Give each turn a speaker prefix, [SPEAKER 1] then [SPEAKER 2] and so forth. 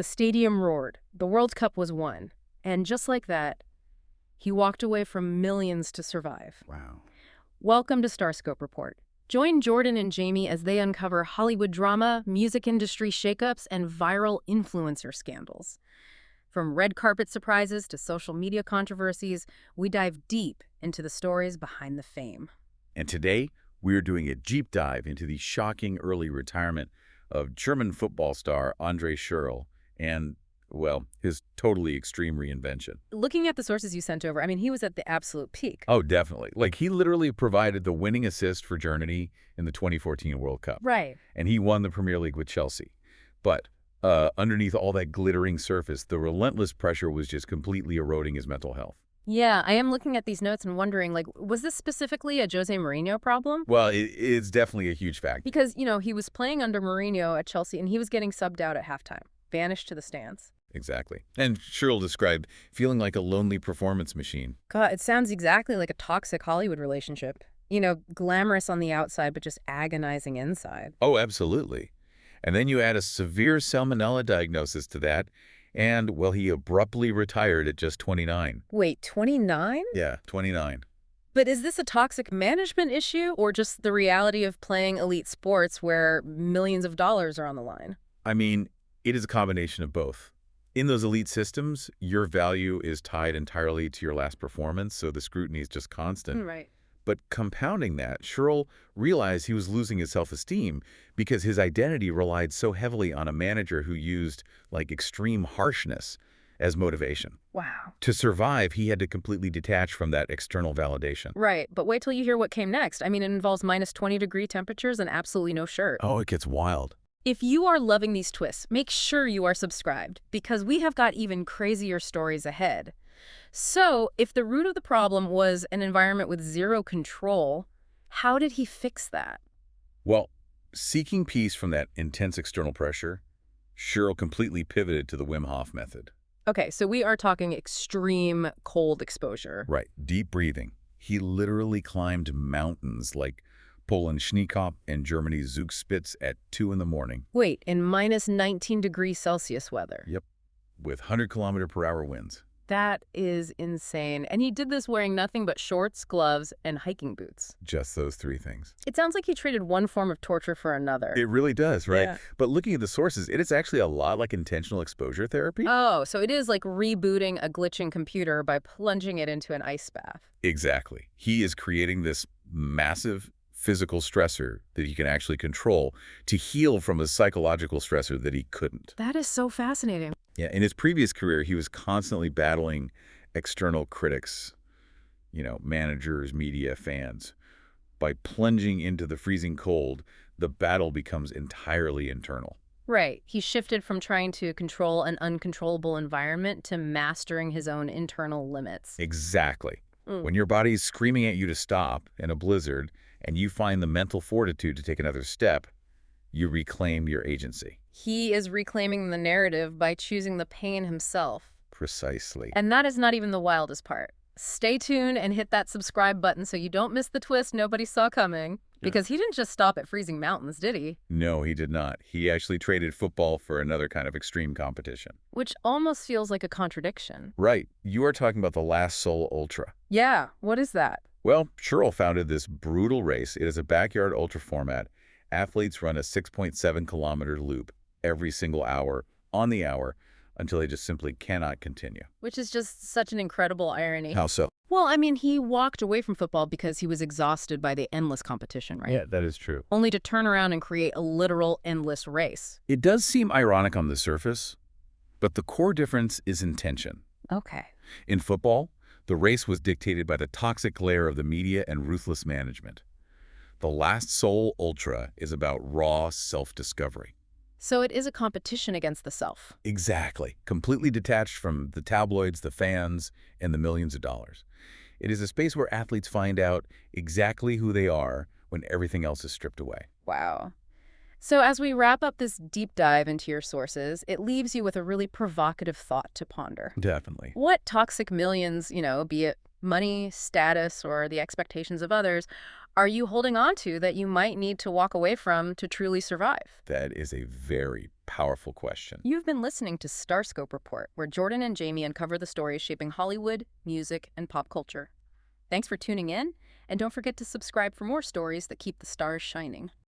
[SPEAKER 1] The stadium roared. The World Cup was won. And just like that, he walked away from millions to survive.
[SPEAKER 2] Wow.
[SPEAKER 1] Welcome to Starscope Report. Join Jordan and Jamie as they uncover Hollywood drama, music industry shakeups, and viral influencer scandals. From red carpet surprises to social media controversies, we dive deep into the stories behind the fame.
[SPEAKER 2] And today, we're doing a deep dive into the shocking early retirement of German football star André Schürrle and, well, his totally extreme reinvention.
[SPEAKER 1] Looking at the sources you sent over, I mean, he was at the absolute peak.
[SPEAKER 2] Oh, definitely. Like, he literally provided the winning assist for Germany in the 2014 World Cup.
[SPEAKER 1] Right.
[SPEAKER 2] And he won the Premier League with Chelsea. But underneath all that glittering surface, the relentless pressure was just completely eroding his mental health.
[SPEAKER 1] Yeah, I am looking at these notes and wondering, was this specifically a José Mourinho problem?
[SPEAKER 2] Well, it's definitely a huge factor.
[SPEAKER 1] Because, he was playing under Mourinho at Chelsea, and he was getting subbed out at halftime, vanished to the stands.
[SPEAKER 2] Exactly. And Schurrle described feeling like a lonely performance machine.
[SPEAKER 1] God, it sounds exactly like a toxic Hollywood relationship. Glamorous on the outside, but just agonizing inside.
[SPEAKER 2] Oh, absolutely. And then you add a severe salmonella diagnosis to that, and, well, he abruptly retired at just 29.
[SPEAKER 1] Wait, 29?
[SPEAKER 2] Yeah, 29.
[SPEAKER 1] But is this a toxic management issue or just the reality of playing elite sports where millions of dollars are on the line?
[SPEAKER 2] I mean, it is a combination of both. In those elite systems, your value is tied entirely to your last performance, so the scrutiny is just constant.
[SPEAKER 1] Right.
[SPEAKER 2] But compounding that, Schurrle realized he was losing his self-esteem because his identity relied so heavily on a manager who used, extreme harshness as motivation.
[SPEAKER 1] Wow.
[SPEAKER 2] To survive, he had to completely detach from that external validation.
[SPEAKER 1] Right, but wait till you hear what came next. I mean, it involves minus 20-degree temperatures and absolutely no shirt.
[SPEAKER 2] Oh, it gets wild.
[SPEAKER 1] If you are loving these twists, make sure you are subscribed, because we have got even crazier stories ahead. So, if the root of the problem was an environment with zero control, how did he fix that?
[SPEAKER 2] Well, seeking peace from that intense external pressure, Schurrle completely pivoted to the Wim Hof method.
[SPEAKER 1] Okay, so we are talking extreme cold exposure.
[SPEAKER 2] Right, deep breathing. He literally climbed mountains like Poland's Schneekop and Germany's Zugspitze at 2 in the morning.
[SPEAKER 1] Wait, in minus 19 degrees Celsius weather?
[SPEAKER 2] Yep, with 100-kilometer-per-hour winds.
[SPEAKER 1] That is insane. And he did this wearing nothing but shorts, gloves, and hiking boots.
[SPEAKER 2] Just those three things.
[SPEAKER 1] It sounds like he traded one form of torture for another.
[SPEAKER 2] It really does, right?
[SPEAKER 1] Yeah.
[SPEAKER 2] But looking at the sources, it is actually a lot like intentional exposure therapy.
[SPEAKER 1] Oh, so it is like rebooting a glitching computer by plunging it into an ice bath.
[SPEAKER 2] Exactly. He is creating this massive physical stressor that he can actually control to heal from a psychological stressor that he couldn't.
[SPEAKER 1] That is so fascinating.
[SPEAKER 2] Yeah, in his previous career, he was constantly battling external critics, managers, media, fans. By plunging into the freezing cold, the battle becomes entirely internal.
[SPEAKER 1] Right. He shifted from trying to control an uncontrollable environment to mastering his own internal limits.
[SPEAKER 2] Exactly. When your body's screaming at you to stop in a blizzard and you find the mental fortitude to take another step, you reclaim your agency.
[SPEAKER 1] He is reclaiming the narrative by choosing the pain himself.
[SPEAKER 2] Precisely.
[SPEAKER 1] And that is not even the wildest part. Stay tuned and hit that subscribe button so you don't miss the twist nobody saw coming. Because he didn't just stop at freezing mountains, did he?
[SPEAKER 2] No, he did not. He actually traded football for another kind of extreme competition.
[SPEAKER 1] Which almost feels like a contradiction.
[SPEAKER 2] Right. You are talking about the Last Seoul Ultra.
[SPEAKER 1] Yeah, what is that?
[SPEAKER 2] Well, Schurrle founded this brutal race. It is a backyard ultra format. Athletes run a 6.7-kilometer loop every single hour, on the hour, until they just simply cannot continue.
[SPEAKER 1] Which is just such an incredible irony.
[SPEAKER 2] How so?
[SPEAKER 1] Well, I mean, he walked away from football because he was exhausted by the endless competition, right?
[SPEAKER 2] Yeah, that is true.
[SPEAKER 1] Only to turn around and create a literal endless race.
[SPEAKER 2] It does seem ironic on the surface, but the core difference is intention.
[SPEAKER 1] Okay.
[SPEAKER 2] In football, the race was dictated by the toxic glare of the media and ruthless management. The Last Seoul Ultra is about raw self-discovery.
[SPEAKER 1] So it is a competition against the self.
[SPEAKER 2] Exactly. Completely detached from the tabloids, the fans, and the millions of dollars. It is a space where athletes find out exactly who they are when everything else is stripped away.
[SPEAKER 1] Wow. So as we wrap up this deep dive into your sources, it leaves you with a really provocative thought to ponder.
[SPEAKER 2] Definitely.
[SPEAKER 1] What toxic millions, be it money, status, or the expectations of others, are you holding on to that you might need to walk away from to truly survive?
[SPEAKER 2] That is a very powerful question.
[SPEAKER 1] You've been listening to Starscope Report, where Jordan and Jamie uncover the stories shaping Hollywood, music, and pop culture. Thanks for tuning in, and don't forget to subscribe for more stories that keep the stars shining.